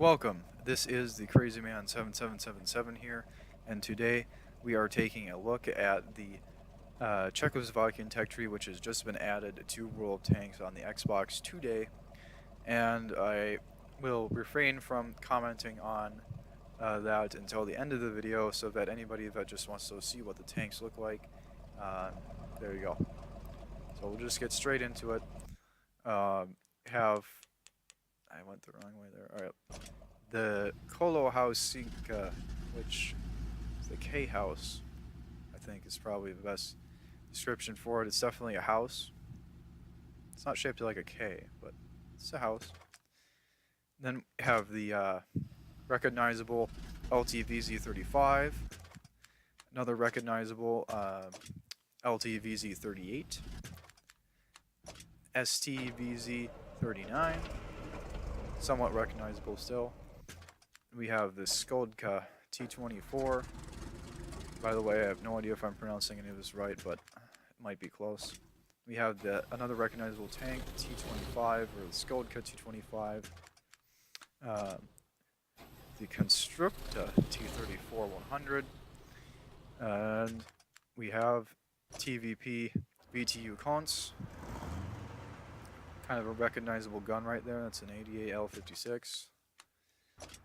Welcome. This is the Crazy Man 7777 here, and today we are taking a look at the Czechoslovakian tech tree, which has just been added to World of Tanks on the Xbox today. And I will refrain from commenting on that until the end of the video, so that anybody that just wants to see what the tanks look like, uh, there you go. So we'll just get straight into it. Have I went the wrong way there. All right. The Kolo House Sinka, which is the K house, I think is probably the best description for it. It's definitely a house. It's not shaped like a K, but it's a house. Then we have the recognizable LTVZ35, another recognizable LTVZ38, STVZ39, somewhat recognizable still. We have the Skoldka T24. By the way, I have no idea if I'm pronouncing any of this right, but it might be close. We have another recognizable tank, T25, or the Skoldka T25. The Constructa T34-100. And we have TVP VTU Cons. Kind of a recognizable gun right there. That's an 88L56.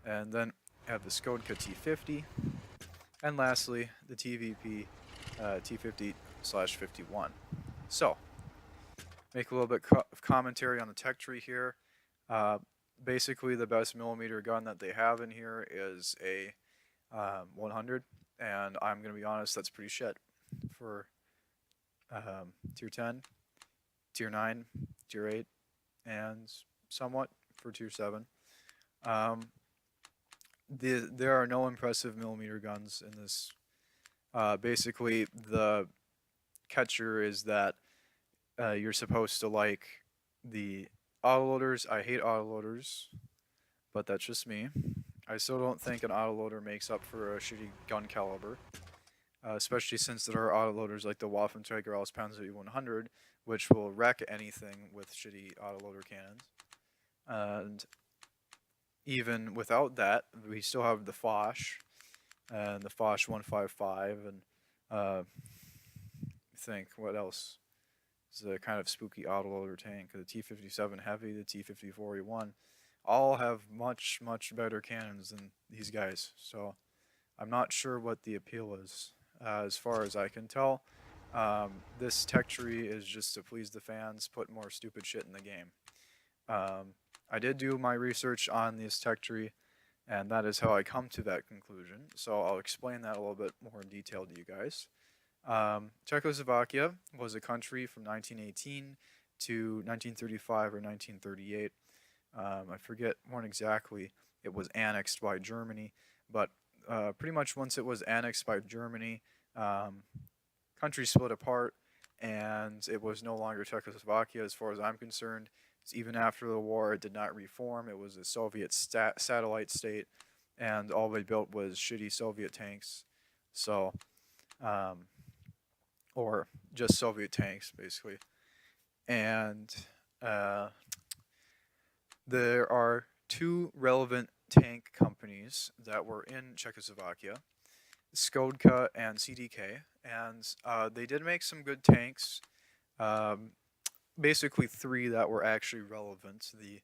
And then have the Skoda T50. And lastly, the TVP T50/51. So, make a little bit of commentary on the tech tree here. Basically, the best millimeter gun that they have in here is a 100. And I'm going to be honest, that's pretty shit for tier 10, tier 9, tier 8, and somewhat for tier 7. There are no impressive millimeter guns in this. Basically, the catcher is that you're supposed to like the autoloaders. I hate autoloaders, but that's just me. I still don't think an autoloader makes up for a shitty gun caliber, especially since there are autoloaders like the WoT Czech or else Panzer E100, which will wreck anything with shitty autoloader cannons. And even without that, we still have the Foch and the Foch 155, and think what else is a kind of spooky autoloader tank. The T57 Heavy, the T54E1, all have much better cannons than these guys. So I'm not sure what the appeal is. As far as I can tell, this tech tree is just to please the fans, put more stupid shit in the game. I did do my research on this tech tree, and that is how I come to that conclusion. So I'll explain that a little bit more in detail to you guys. Czechoslovakia was a country from 1918 to 1935 or 1938. I forget when exactly it was annexed by Germany, but pretty much once it was annexed by Germany, country split apart, and it was no longer Czechoslovakia as far as I'm concerned. Even after the war, it did not reform. It was a Soviet satellite state, and all they built was shitty Soviet tanks. So, or just Soviet tanks, basically. And there are two relevant tank companies that were in Czechoslovakia, Skodka and CDK, and they did make some good tanks. Basically three that were actually relevant: the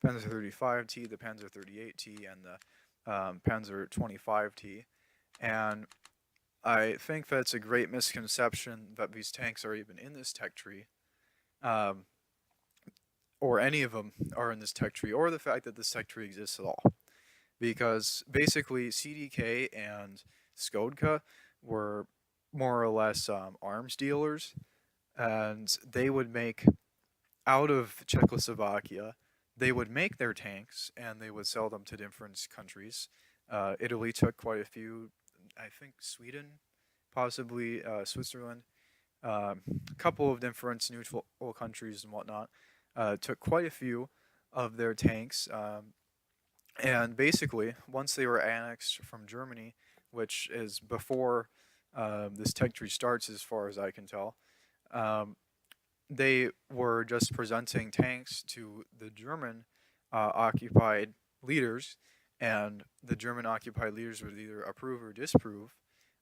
Panzer 35T, the Panzer 38T, and the Panzer 25T. And I think that's a great misconception that these tanks are even in this tech tree, or any of them are in this tech tree, or the fact that this tech tree exists at all. Because basically CDK and Skodka were more or less arms dealers, and they would make, out of Czechoslovakia, they would make their tanks and they would sell them to different countries. Italy took quite a few, I think Sweden, possibly Switzerland, a couple of different neutral countries and whatnot, took quite a few of their tanks. And basically, once they were annexed from Germany, which is before this tech tree starts as far as I can tell, they were just presenting tanks to the German occupied leaders, and the German occupied leaders would either approve or disapprove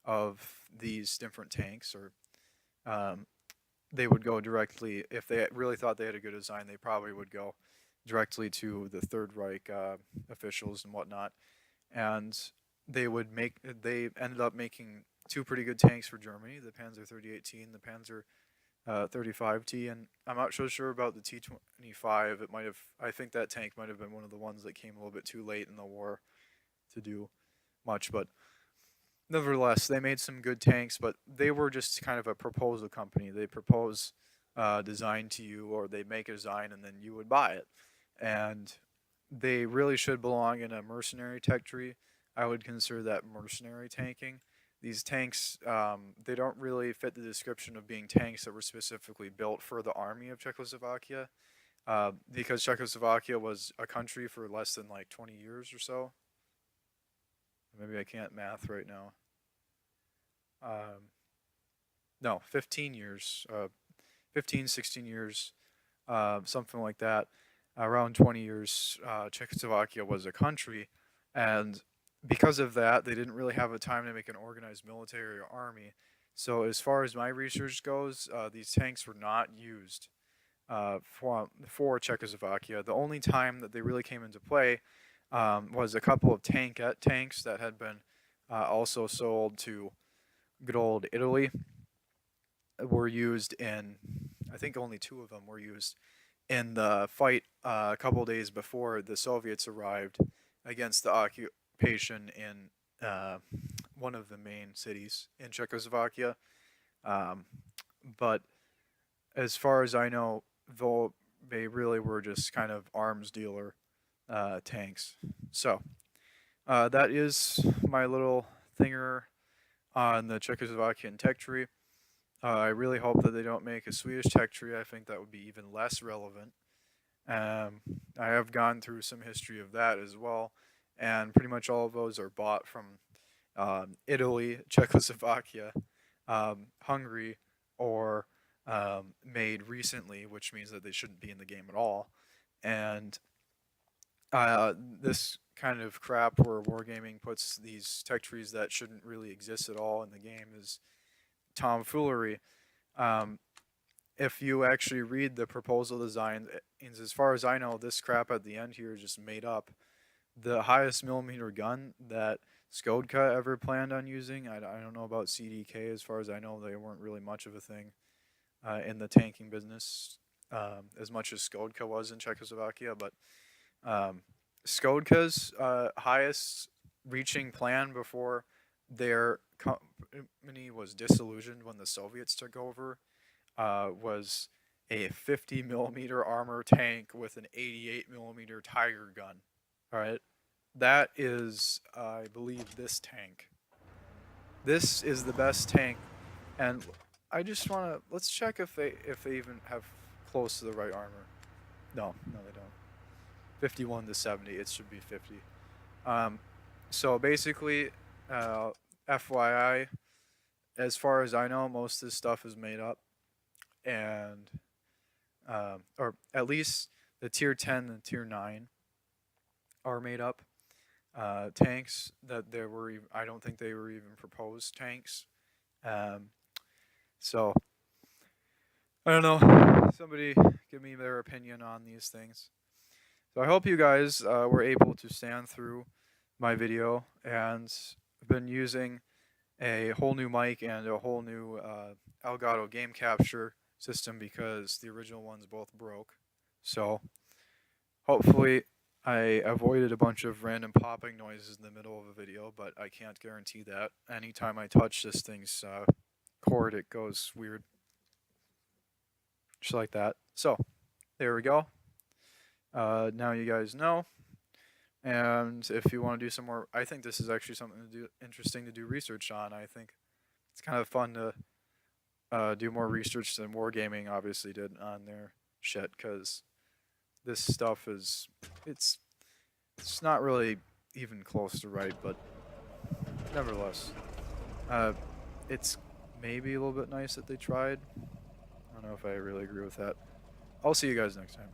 of these different tanks, or um, they would go directly, if they really thought they had a good design, they probably would go directly to the Third Reich officials and whatnot, and they ended up making two pretty good tanks for Germany, the Panzer 3018, the Panzer 35T, and I'm not so sure about the T25. I think that tank might have been one of the ones that came a little bit too late in the war to do much, but nevertheless, they made some good tanks, but they were just kind of a proposal company. They propose design to you, or they make a design and then you would buy it. And they really should belong in a mercenary tech tree. I would consider that mercenary tanking. These tanks, they don't really fit the description of being tanks that were specifically built for the army of Czechoslovakia, because Czechoslovakia was a country for less than like 20 years or so. Maybe I can't math right now. No, 15 years, 15, 16 years, something like that. Around 20 years, Czechoslovakia was a country, and because of that, they didn't really have a time to make an organized military or army. So as far as my research goes, these tanks were not used for Czechoslovakia. The only time that they really came into play was a couple of tankette tanks that had been also sold to good old Italy. Were used in, I think only two of them were used in the fight a couple days before the Soviets arrived against the occupation in one of the main cities in Czechoslovakia. But as far as I know, though, they really were just kind of arms dealer tanks. So that is my little thinger on the Czechoslovakian tech tree. I really hope that they don't make a Swedish tech tree. I think that would be even less relevant. I have gone through some history of that as well, and pretty much all of those are bought from Italy, Czechoslovakia, Hungary, or made recently, which means that they shouldn't be in the game at all. And this kind of crap where wargaming puts these tech trees that shouldn't really exist at all in the game is tomfoolery. If you actually read the proposal design, as far as I know, this crap at the end here is just made up. The highest millimeter gun that Skodka ever planned on using, I don't know about CDK. As far as I know, they weren't really much of a thing in the tanking business, as much as Skodka was in Czechoslovakia. But Skodka's highest reaching plan before their company was disillusioned when the Soviets took over was a 50 millimeter armor tank with an 88 millimeter Tiger gun. All right, that is, I believe, this tank. This is the best tank, and I just want to let's check if they even have close to the right armor. No, they don't. 51 to 70. It should be 50. So basically, FYI, as far as I know, most of this stuff is made up, and or at least the tier 10 and tier 9 are made up tanks. That there were, I don't think they were even proposed tanks. So I don't know. Somebody give me their opinion on these things. So I hope you guys were able to stand through my video, and I've been using a whole new mic and a whole new Elgato game capture system because the original ones both broke. So hopefully I avoided a bunch of random popping noises in the middle of a video, but I can't guarantee that. Anytime I touch this thing's cord, it goes weird. Just like that. So there we go. Now you guys know. And if you want to do some more, I think this is actually something to do, interesting to do research on. I think it's kind of fun to do more research than Wargaming obviously did on their shit, because this stuff is, it's not really even close to right, but nevertheless, it's maybe a little bit nice that they tried. I don't know if I really agree with that. I'll see you guys next time.